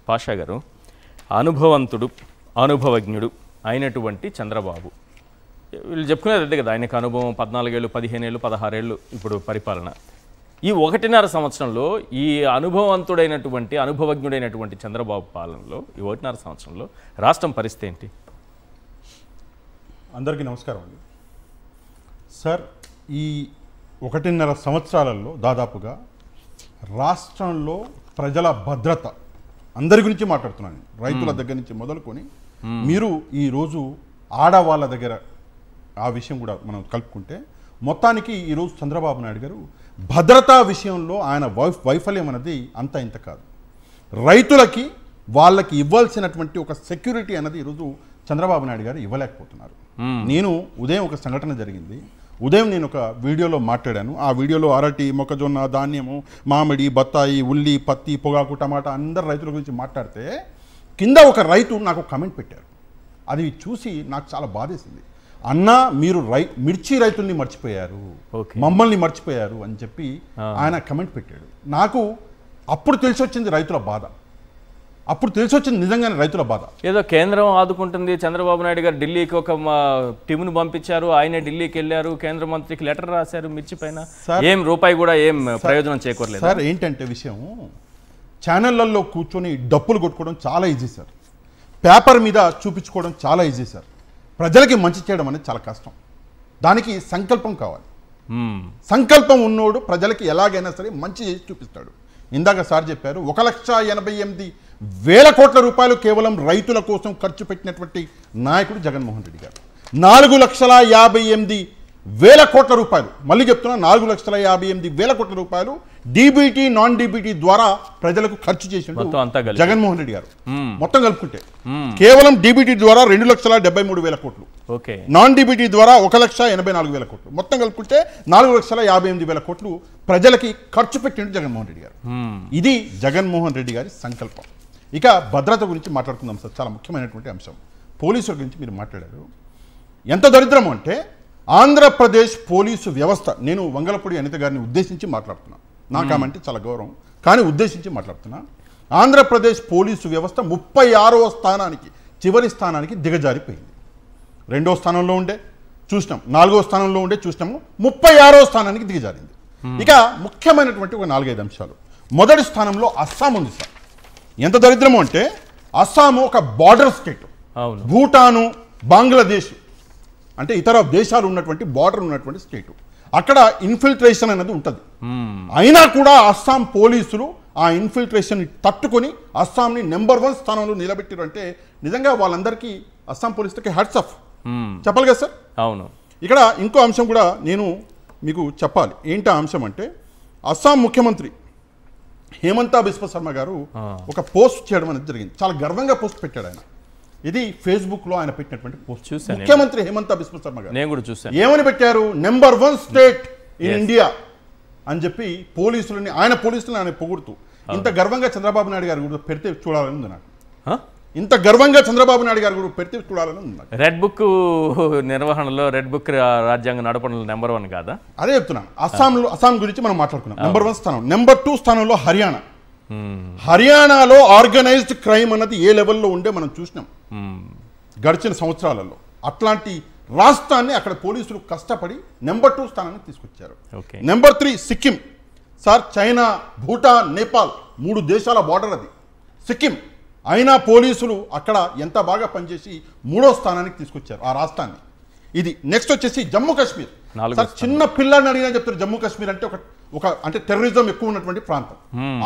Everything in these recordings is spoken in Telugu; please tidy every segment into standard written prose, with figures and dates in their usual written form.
పాషా గారు, అనుభవంతుడు అనుభవజ్ఞుడు అయినటువంటి చంద్రబాబు, వీళ్ళు చెప్పుకునేది అదే కదా, ఆయనకు అనుభవం 14 ఏళ్ళు 15 ఏళ్ళు 16 ఏళ్ళు ఇప్పుడు పరిపాలన. ఈ 1.5 సంవత్సరంలో ఈ అనుభవవంతుడైనటువంటి అనుభవజ్ఞుడైనటువంటి చంద్రబాబు పాలనలో ఈ 1.5 సంవత్సరంలో రాష్ట్రం పరిస్థితి ఏంటి? అందరికీ నమస్కారం అండి. సార్, ఈ 1.5 సంవత్సరాలలో దాదాపుగా రాష్ట్రంలో ప్రజల భద్రత అందరి గురించి మాట్లాడుతున్నాను. రైతుల దగ్గర నుంచి మొదలుకొని మీరు ఈరోజు ఆడవాళ్ళ దగ్గర ఆ విషయం కూడా మనం కలుపుకుంటే మొత్తానికి ఈరోజు చంద్రబాబు నాయుడు గారు భద్రతా విషయంలో ఆయన వైఫల్యం అనేది అంత ఇంత కాదు. రైతులకి వాళ్ళకి ఇవ్వాల్సినటువంటి ఒక సెక్యూరిటీ అనేది ఈరోజు చంద్రబాబు నాయుడు గారు ఇవ్వలేకపోతున్నారు. నేను ఉదయం ఒక సంఘటన జరిగింది. ఉదయం నేను ఒక వీడియోలో మాట్లాడాను. ఆ వీడియోలో అరటి, మొక్కజొన్న, ధాన్యము, మామిడి, బత్తాయి, ఉల్లి, పత్తి, పొగాకు, టమాటా అందరు రైతుల గురించి మాట్లాడితే కింద ఒక రైతు నాకు కమెంట్ పెట్టారు. అది చూసి నాకు చాలా బాధేసింది. అన్నా, మీరు మిర్చి రైతుల్ని మర్చిపోయారు, మమ్మల్ని మర్చిపోయారు అని చెప్పి ఆయన కమెంట్ పెట్టాడు. నాకు అప్పుడు తెలిసి వచ్చింది రైతుల బాధ. అప్పుడు తెలిసి వచ్చింది నిజంగానే రైతుల బాధ. ఏదో కేంద్రం ఆదుకుంటుంది, చంద్రబాబు నాయుడు గారు ఢిల్లీకి ఒక టీమును పంపించారు, ఆయనే ఢిల్లీకి వెళ్ళారు, కేంద్ర మంత్రికి లెటర్ రాశారు మిర్చి పైన, ఏం రూపాయి కూడా ఏం ప్రయోజనం చేకూరలేదు. సార్, ఏంటంటే విషయం, ఛానళ్లలో కూర్చొని డప్పులు కొట్టుకోవడం చాలా ఈజీ సార్, పేపర్ మీద చూపించుకోవడం చాలా ఈజీ సార్. ప్రజలకి మంచి చేయడం అనేది చాలా కష్టం. దానికి సంకల్పం కావాలి. సంకల్పం ఉన్నోడు ప్రజలకి ఎలాగైనా సరే మంచి చేసి చూపిస్తాడు. ఇందాక సార్ చెప్పారు, 1,88,000 కోట్ల రూపాయలు కేవలం రైతుల కోసం ఖర్చు పెట్టినటువంటి నాయకుడు జగన్మోహన్ రెడ్డి గారు. 4,58,000 కోట్ల రూపాయలు, మళ్ళీ చెప్తున్నా, 4,58,000 కోట్ల రూపాయలు డీబీటీ నాన్ డీబీటీ ద్వారా ప్రజలకు ఖర్చు చేసిండు జగన్మోహన్ రెడ్డి గారు. మొత్తం కలుపుకుంటే కేవలం డీబీటీ ద్వారా 2,73,000 కోట్లు, నాన్ డీబీటీ ద్వారా 1,84,000 కోట్లు, మొత్తం కలుపుకుంటే 4,58,000 కోట్లు ప్రజలకి ఖర్చు పెట్టిండు జగన్మోహన్ రెడ్డి గారు. ఇది జగన్మోహన్ రెడ్డి గారి సంకల్పం. ఇక భద్రత గురించి మాట్లాడుకుందాం సార్. చాలా ముఖ్యమైనటువంటి అంశం. పోలీసుల గురించి మీరు మాట్లాడారు. ఎంత దరిద్రం అంటే ఆంధ్రప్రదేశ్ పోలీసు వ్యవస్థ, నేను వంగలపూడి అనిత గారిని ఉద్దేశించి మాట్లాడుతున్నా, నాకంటే చాలా గౌరవం, కానీ ఉద్దేశించి మాట్లాడుతున్నా. ఆంధ్రప్రదేశ్ పోలీసు వ్యవస్థ 36వ స్థానానికి, చివరి స్థానానికి దిగజారిపోయింది. 2వ స్థానంలో ఉండే చూసినాం, 4వ స్థానంలో ఉండే చూసినాము, 36వ స్థానానికి దిగజారింది. ఇక ముఖ్యమైనటువంటి ఒక 4-5 అంశాలు. మొదటి స్థానంలో అస్సాం ఉంది సార్. ఎంత దరిద్రము అంటే అస్సాము ఒక బార్డర్ స్టేట్, భూటాను, బంగ్లాదేశ్ అంటే ఇతర దేశాలు ఉన్నటువంటి బార్డర్ ఉన్నటువంటి స్టేటు. అక్కడ ఇన్ఫిల్ట్రేషన్ అనేది ఉంటుంది. అయినా కూడా అస్సాం పోలీసులు ఆ ఇన్ఫిల్ట్రేషన్ తట్టుకొని అస్సాంని నెంబర్ 1 స్థానంలో నిలబెట్టారు అంటే నిజంగా వాళ్ళందరికీ అస్సాం పోలీసులకి హ్యాట్స్ ఆఫ్ చెప్పాలి కదా సార్. అవును. ఇక్కడ ఇంకో అంశం కూడా నేను మీకు చెప్పాలి. ఏంటి ఆ అంశం అంటే, అస్సాం ముఖ్యమంత్రి హేమంత బిశ్వ శర్మ గారు ఒక పోస్ట్ చేయడం అనేది జరిగింది. చాలా గర్వంగా పోస్ట్ పెట్టాడు ఆయన. ఇది ఫేస్బుక్ లో ఆయన పెట్టినటువంటి పోస్ట్. ముఖ్యమంత్రి హేమంత బిశ్వ శర్మ గారు నేను కూడా చూశాను. ఏమని పెట్టారు, నెంబర్ 1 స్టేట్ ఇన్ ఇండియా అని చెప్పి పోలీసులని, ఆయన పోలీసులను ఆయన పొగుడుతూ, ఇంత గర్వంగా చంద్రబాబు నాయుడు గారు కూడా పెడితే చూడాలని ఉంది నాకు. ఇంత గర్వంగా చంద్రబాబు నాయుడు గారు కూడా పెడితే చూడాలని ఉంది నాకు. రెడ్ బుక్ నిర్వహణలో, రెడ్ బుక్ రాజ్యాంగ నడపడంలో నెంబర్ 1 కాదా? అదే చెప్తున్నాను. అస్సాం గురించి మనం మాట్లాడుకున్నాం. నెంబర్ 1 స్థానం. నెంబర్ 2 స్థానంలో హర్యానా. హర్యానాలో ఆర్గనైజ్డ్ క్రైమ్ అన్నది ఏ లెవెల్లో ఉండే మనం చూసినాం గడిచిన సంవత్సరాలలో. అట్లాంటి రాష్ట్రాన్ని అక్కడ పోలీసులు కష్టపడి నెంబర్ 2 స్థానాన్ని తీసుకొచ్చారు. Number 3 Sikkim sir. China, Bhutan, Nepal 3 దేశాల బార్డర్ అది సిక్కిం. అయినా పోలీసులు అక్కడ ఎంత బాగా పనిచేసి 3వ స్థానానికి తీసుకొచ్చారు ఆ రాష్ట్రాన్ని. ఇది నెక్స్ట్ వచ్చేసి జమ్మూ కాశ్మీర్. చిన్న పిల్లల్ని అడిగినా చెప్తారు జమ్మూ కాశ్మీర్ అంటే ఒక అంటే టెర్రరిజం ఎక్కువ ఉన్నటువంటి ప్రాంతం.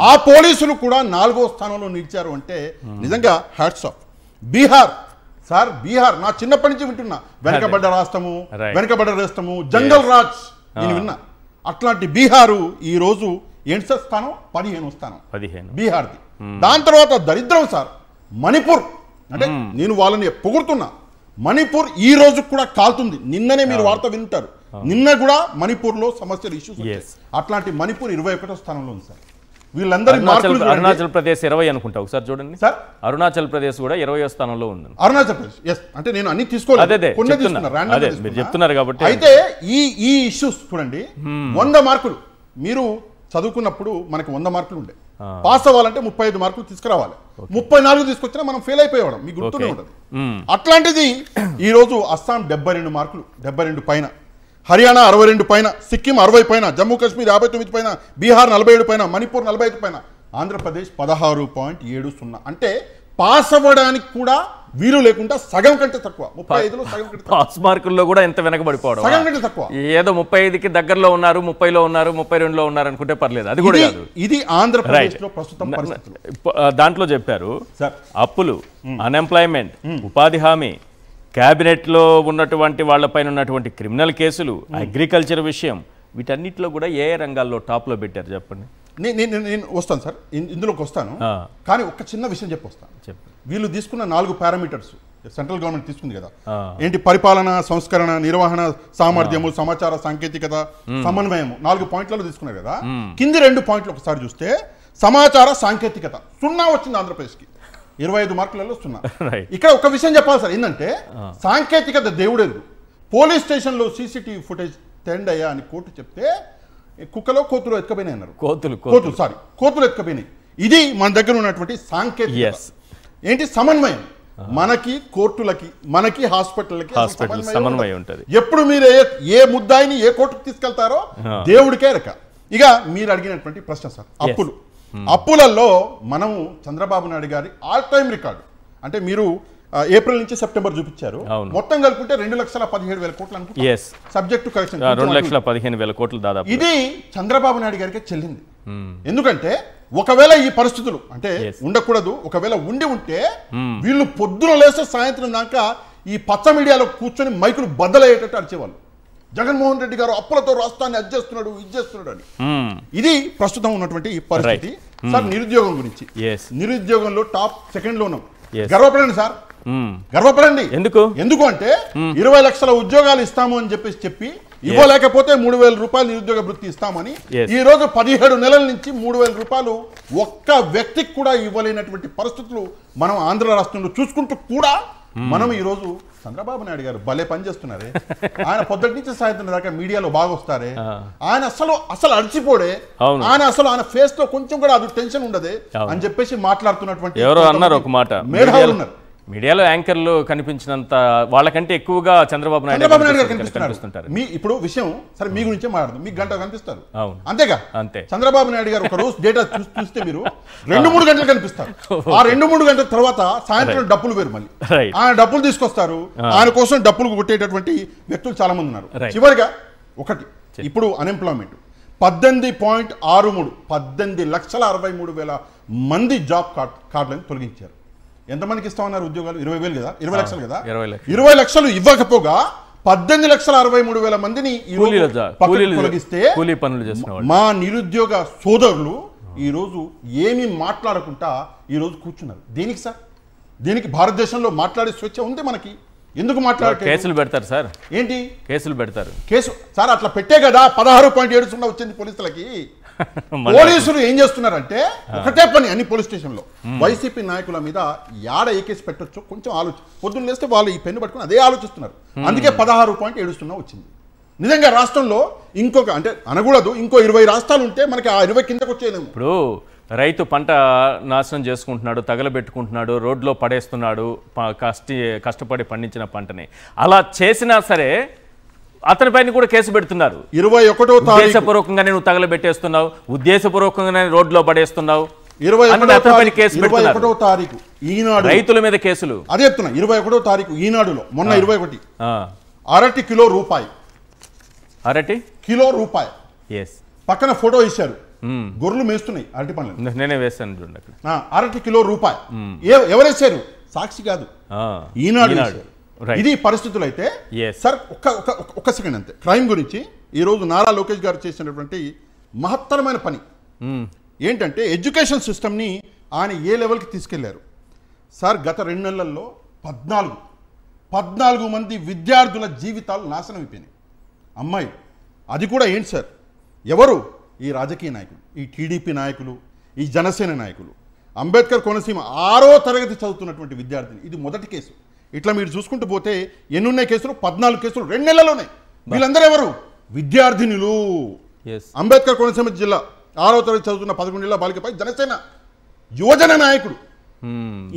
ఆ పోలీసులు కూడా 4వ స్థానంలో నిలిచారు అంటే నిజంగా hats off. Bihar sir, Bihar నా చిన్నప్పటి నుంచి వింటున్నా, వెనకబడ్డ రాష్ట్రము, వెనకబడ్డ రాష్ట్రము, జంగల్ రాజ్ నేను విన్నా. అట్లాంటి బీహారు ఈ రోజు ఏంటి సార్ స్థానం, 15వ స్థానం బీహార్ది. దాని తర్వాత దరిద్రం సార్ మణిపూర్. అంటే నేను వాళ్ళని పొగుడుతున్నా, మణిపూర్ ఈ రోజు కూడా కాలుతుంది. నిన్ననే మీరు వార్త వింటారు, నిన్న కూడా మణిపూర్ లో సమస్యలు ఇష్యూస్ వచ్చాయి. అట్లాంటి మణిపూర్ 21వ స్థానంలో ఉంది సార్. వీళ్ళందరూ అరుణాచల్ ప్రదేశ్ 20 అనుకుంటా, ఒకసారి చూడండి సార్. అరుణాచల్ ప్రదేశ్ కూడా 20వ స్థానంలో ఉంది. అరుణాచల్ ప్రదేశ్ ఎస్, అంటే నేను అన్ని తీసుకోలేదు, మీరు చెప్తున్నారు కాబట్టి. అయితే ఈ ఇష్యూస్ చూడండి, 100 మార్కులు మీరు చదువుకున్నప్పుడు మనకి 100 మార్కులు ఉండే. పాస్ అవ్వాలంటే 35 మార్కులు తీసుకురావాలి. 34 తీసుకొచ్చినా మనం ఫెయిల్ అయిపోయేవాళ్ళం, మీకు గుర్తునే ఉంటుంది. అట్లాంటిది ఈరోజు అస్సాం 72 మార్కులు, 72 పైన, హర్యానా 62 పైన, సిక్కిం 60 పైన, జమ్మూ కాశ్మీర్ 59 పైన, బీహార్ 47 పైన, మణిపూర్ 45 పైన, ఆంధ్రప్రదేశ్ 16.70. అంటే పాస్ అవ్వడానికి కూడా వీలు లేకుండా సగం కంటే తక్కువ, 35లో సగం కంటే పాస్ మార్కుల్లో కూడా ఎంత వెనకబడిపోవడం, సగం కంటే తక్కువ. ఏదో 35కి దగ్గరలో ఉన్నారు, 30లో ఉన్నారు, 32లో ఉన్నారు అనుకుంటే పర్లేదు, అది కూడా కాదు. ఇది ఆంధ్రప్రదేశ్ లో ప్రస్తుతం పరిస్థితులు. దాంట్లో చెప్పారు అప్పులు, అన్ఎంప్లాయ్మెంట్, ఉపాధి హామీ, క్యాబినెట్లో ఉన్నటువంటి వాళ్ళపైన ఉన్నటువంటి క్రిమినల్ కేసులు, అగ్రికల్చర్ విషయం, వీటన్నిటిలో కూడా ఏ రంగాల్లో టాప్లో పెట్టారు చెప్పండి. నేను వస్తాను సార్, ఇందులోకి వస్తాను. కానీ ఒక చిన్న విషయం చెప్పొస్తాను. వీళ్ళు తీసుకున్న 4 పారామీటర్స్ సెంట్రల్ గవర్నమెంట్ తీసుకుంది కదా, ఏంటి? పరిపాలన, సంస్కరణ, నిర్వహణ, సామర్థ్యము, సమాచార సాంకేతికత, సమన్వయము, 4 పాయింట్లలో తీసుకున్నారు కదా. కింది 2 పాయింట్లు ఒకసారి చూస్తే సమాచార సాంకేతికత 0 వచ్చింది ఆంధ్రప్రదేశ్కి, 25 మార్కులలో 0. ఇక్కడ ఒక విషయం చెప్పాలి సార్, ఏంటంటే సాంకేతికత దేవుడెరుగు. పోలీస్ స్టేషన్లో సీసీటీవీ ఫుటేజ్ తెండి అయ్యా అని కోర్టు చెప్తే కుక్కలో కోతులు ఎత్తుకపోయినాయి అన్నారు. కోతులు ఎత్తుకపోయినాయి. ఇది మన దగ్గర ఉన్నటువంటి సాంకేతికత. ఏంటి? సమన్వయం. మనకి కోర్టులకి, మనకి హాస్పిటల్కి సమన్వయం ఉంటుంది. ఎప్పుడు మీరు ఏ ముద్దాయిని ఏ కోర్టుకు తీసుకెళ్తారో దేవుడికే రక. ఇక మీరు అడిగినటువంటి ప్రశ్న సార్, అప్పులలో మనము చంద్రబాబు నాయుడు గారి ఆల్ టైమ్ రికార్డు, అంటే మీరు ఏప్రిల్ నుంచి సెప్టెంబర్ చూపించారు, మొత్తం కలుపుకుంటే 2,17,000 కోట్లు అనుకుంటా. సబ్జెక్ట్ టు కరెక్షన్ 2,15,000 కోట్లు దాదాపు. ఇది చంద్రబాబు నాయుడు గారికి చెల్లింది. ఎందుకంటే ఒకవేళ ఈ పరిస్థితులు అంటే ఉండకూడదు, ఒకవేళ ఉంటే వీళ్ళు పొద్దున లేస్తే సాయంత్రం దాకా ఈ పచ్చ మీడియాలో కూర్చొని మైకులు బద్దలయ్యేటట్టు అరిచేవాళ్ళు. జగన్మోహన్ రెడ్డి గారు అప్పులతో రాష్ట్రాన్ని అది చేస్తున్నాడు, ఇది చేస్తున్నాడు అని. ఇది ప్రస్తుతం ఉన్నటువంటి పరిస్థితి. సార్, నిరుద్యోగం గురించి, నిరుద్యోగంలో టాప్ 2nd లో ఉన్నాం. గర్వపడండి సార్, గర్వపడండి. ఎందుకు అంటే 20 లక్షల ఉద్యోగాలు ఇస్తాము అని చెప్పి ఇవ్వలేకపోతే 3,000 రూపాయలు నిరుద్యోగ వృత్తి ఇస్తామని ఈ రోజు 17 నెలల నుంచి 3,000 రూపాయలు ఒక్క వ్యక్తికి కూడా ఇవ్వలేనటువంటి పరిస్థితులు మనం ఆంధ్ర రాష్ట్రంలో చూసుకుంటూ కూడా మనం ఈ రోజు చంద్రబాబు నాయుడు గారు భలే పని చేస్తున్నారే. ఆయన పొద్దుటి నుంచి సాయంత్రం దాకా మీడియాలో బాగా వస్తారే, ఆయన అసలు అడిచిపోడే, ఆయన ఫేస్ లో కొంచెం కూడా అది టెన్షన్ ఉండదే అని చెప్పేసి మాట్లాడుతున్నటువంటి ఎవరో అన్నారు ఒక మాట, మేధావులు ఉన్నారు మీడియాలో యాంకర్లు కనిపించినంత వాళ్ళకంటే ఎక్కువగా చంద్రబాబు నాయుడు గారు కనిపిస్తుంటారు. మీ ఇప్పుడు విషయం సరే మీ గురించే మాట్లాడుతుంది, మీకు గంట కనిపిస్తారు అంతేగా. అంతే. చంద్రబాబు నాయుడు గారు ఒక రోజు డేటా చూస్తే మీరు 2-3 గంటలు కనిపిస్తారు. ఆ 2-3 గంటల తర్వాత సాయంత్రం డబ్బులు వేరు, మళ్ళీ ఆయన డబ్బులు తీసుకొస్తారు. ఆయన కోసం డబ్బులు కొట్టేటటువంటి వ్యక్తులు చాలా మంది ఉన్నారు. చివరిగా ఒకటి, ఇప్పుడు అన్ఎంప్లాయ్మెంట్ 18.63, 18,63,000 మంది జాబ్ కార్డులను తొలగించారు. ఎంతమందికి ఇస్తామన్నారు ఉద్యోగాలు? 20,000 కదా, 20 లక్షలు కదా. 20 లక్షలు ఇవ్వకపోగా 18,63,000 మందిని తొలగిస్తే మా నిరుద్యోగ సోదరులు ఈ రోజు ఏమీ మాట్లాడకుండా ఈ రోజు కూర్చున్నారు. దేనికి సార్? దీనికి భారతదేశంలో మాట్లాడే స్వేచ్ఛ ఉంది మనకి. ఎందుకు మాట్లాడే? కేసులు పెడతారు సార్. ఏంటి కేసులు పెడతారు? కేసు సార్ అట్లా పెట్టే కదా 16.70 వచ్చింది పోలీసులకి. పోలీసులు ఏం చేస్తున్నారంటే ఒకటే పని, అన్ని పోలీస్ స్టేషన్లో వైసీపీ నాయకుల మీద యాడ ఏ కేసు పెట్టొచ్చో కొంచెం పొద్దున్న లేస్తే వాళ్ళు ఈ పెన్ను పట్టుకుని అదే ఆలోచిస్తున్నారు. అందుకే 16.70 వచ్చింది. నిజంగా రాష్ట్రంలో ఇంకొక అంటే అనకూడదు, ఇంకో 20 రాష్ట్రాలు ఉంటే మనకి ఆ 20 కిందకు వచ్చేదేమో. ఇప్పుడు రైతు పంట నాశనం చేసుకుంటున్నాడు, తగలబెట్టుకుంటున్నాడు, రోడ్లో పడేస్తున్నాడు కష్టపడి పండించిన పంటని. అలా చేసినా సరే అతనిపైన కూడా కేసు పెడుతున్నారు. 21వ తారీఖు ఉద్దేశపూర్వకంగానే నువ్వు తగలబెట్టేస్తున్నావు, ఉద్దేశపూర్వకంగానే రోడ్లో పడేస్తున్నావు, 21వ తారీఖు ఈనాడు రైతుల మీద కేసులు. అదే చెప్తున్నా, 21వ తారీఖు ఈనాడులో మొన్న 21 అరటి కిలో రూపాయి, అరటి కిలో రూపాయి. పక్కన ఫోటో ఇచ్చారు, గొర్రెలు మేస్తున్నాయి అరటి పండ్లు. నేనే వేస్తాను చూడండి అక్కడ. అరటి కిలో రూపాయి ఎవరేసారు? సాక్షి కాదు, ఈనాడు. ఇది పరిస్థితులు అయితే సార్ ఒక్క సెకండ్ అంతే. క్రైమ్ గురించి ఈరోజు నారా లోకేష్ గారు చేసినటువంటి మహత్తరమైన పని ఏంటంటే ఎడ్యుకేషన్ సిస్టమ్ని ఆయన ఏ లెవెల్కి తీసుకెళ్లారు సార్. గత 2 నెలల్లో 14 మంది విద్యార్థుల జీవితాలు నాశనం అయిపోయినాయి. అమ్మాయి అది కూడా ఏంటి సార్? ఎవరు? ఈ రాజకీయ నాయకులు, ఈ టీడీపీ నాయకులు, ఈ జనసేన నాయకులు. అంబేద్కర్ కోనసీమ 6వ తరగతి చదువుతున్నటువంటి విద్యార్థిని. ఇది మొదటి కేసు. ఇట్లా మీరు చూసుకుంటూ పోతే ఎన్నున్నాయి కేసులు? 14 కేసులు 2 నెలల్లోనే. వీళ్ళందరూ ఎవరు? విద్యార్థినులు. అంబేద్కర్ కోనసీమ జిల్లా 6వ తరగతి చదువుతున్న 11 ఏళ్ల బాలికపై జనసేన యువజన నాయకుడు.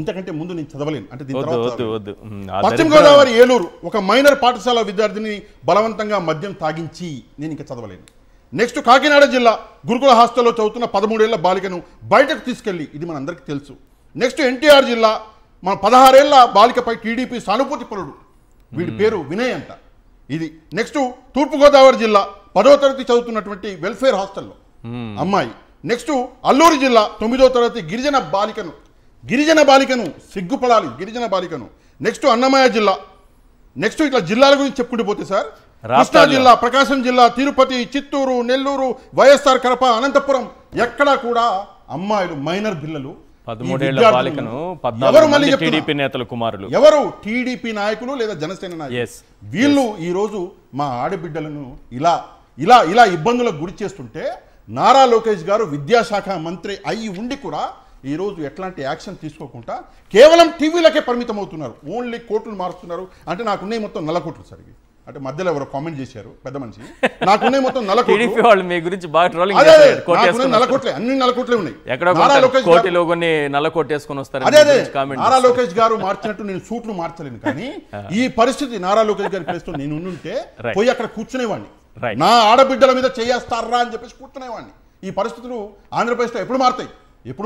ఇంతకంటే ముందు నేను చదవలేను అంటే దీని తర్వాత పశ్చిమ గోదావరి ఏలూరు ఒక మైనర్ పాఠశాల విద్యార్థిని బలవంతంగా మద్యం తాగించి నేను ఇంకా చదవలేను. నెక్స్ట్ కాకినాడ జిల్లా గురుకుల హాస్టల్లో చదువుతున్న 13 ఏళ్ల బాలికను బయటకు తీసుకెళ్లి ఇది మనందరికీ తెలుసు. నెక్స్ట్ ఎన్టీఆర్ జిల్లా మన 16 ఏళ్ల బాలికపై టీడీపీ సానుభూతి పరుడు వీడి పేరు వినయ్ అంట ఇది. నెక్స్ట్ తూర్పుగోదావరి జిల్లా 10వ తరగతి చదువుతున్నటువంటి వెల్ఫేర్ హాస్టల్లో అమ్మాయి. నెక్స్ట్ అల్లూరు జిల్లా 9వ తరగతి గిరిజన బాలికను సిగ్గుపడాలి గిరిజన బాలికను. నెక్స్ట్ అన్నమయ్య జిల్లా. నెక్స్ట్ ఇట్లా జిల్లాల గురించి చెప్పుకుంటూ పోతే సార్ కృష్ణా జిల్లా, ప్రకాశం జిల్లా, తిరుపతి, చిత్తూరు, నెల్లూరు, వైఎస్ఆర్ కడప, అనంతపురం ఎక్కడా కూడా అమ్మాయిలు మైనర్ పిల్లలు 13 ఏళ్ల బాలికను 14 టీడీపీ నేతల కుమారులు ఎవరు టీడీపీ నాయకులు లేదా జనసేన నాయకులు వీళ్ళు ఈ రోజు మా ఆడబిడ్డలను ఇలా ఇలా ఇలా ఇబ్బందులకు గురి చేస్తుంటే నారా లోకేష్ గారు విద్యాశాఖ మంత్రి అయి ఉండి కూడా ఈ రోజు ఎట్లాంటి యాక్షన్ తీసుకోకుండా కేవలం టీవీలకే పరిమితం అవుతున్నారు. ఓన్లీ కోట్లు మారుస్తున్నారు. అంటే నాకున్నాయి మొత్తం 4 కోట్లు సరిగి అంటే మధ్యలో ఎవరో కామెంట్ చేశారు పెద్ద మనిషి నాకున్నాయి మొత్తం 4 కోట్లు. టీడీపీ వాళ్ళు మీ గురించి బాగా ట్రోలింగ్ చేశారు. 4 కోట్లే అన్ని 4 కోట్లే ఉన్నాయి. నారా లోకేష్ కోటిలో కొన్ని 4 కోటేసుకొని వస్తారు. అదే నారా లోకేష్ గారు మార్చినట్టు నేను సూట్లు మార్చలేను కానీ ఈ పరిస్థితి నారా లోకేష్ గారి ప్లేస్ లో నేను ఉండుంటే పోయి అక్కడ కూర్చునేవాడిని. నా ఆడబిడ్డల మీద చేస్తారా అని చెప్పేసి కూర్చునేవాడిని. ఈ పరిస్థితులు ఆంధ్రప్రదేశ్లో ఎప్పుడు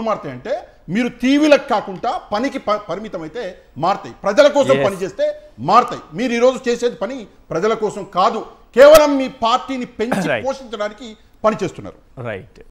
మారుతాయి అంటే మీరు టీవీలకు కాకుండా పనికి పరిమితం అయితే మారుతాయి. ప్రజల కోసం పని చేస్తే మారుతాయి. మీరు ఈరోజు చేసేది పని ప్రజల కోసం కాదు, కేవలం మీ పార్టీని పెంచి పోషించడానికి పని చేస్తున్నారు. రైట్.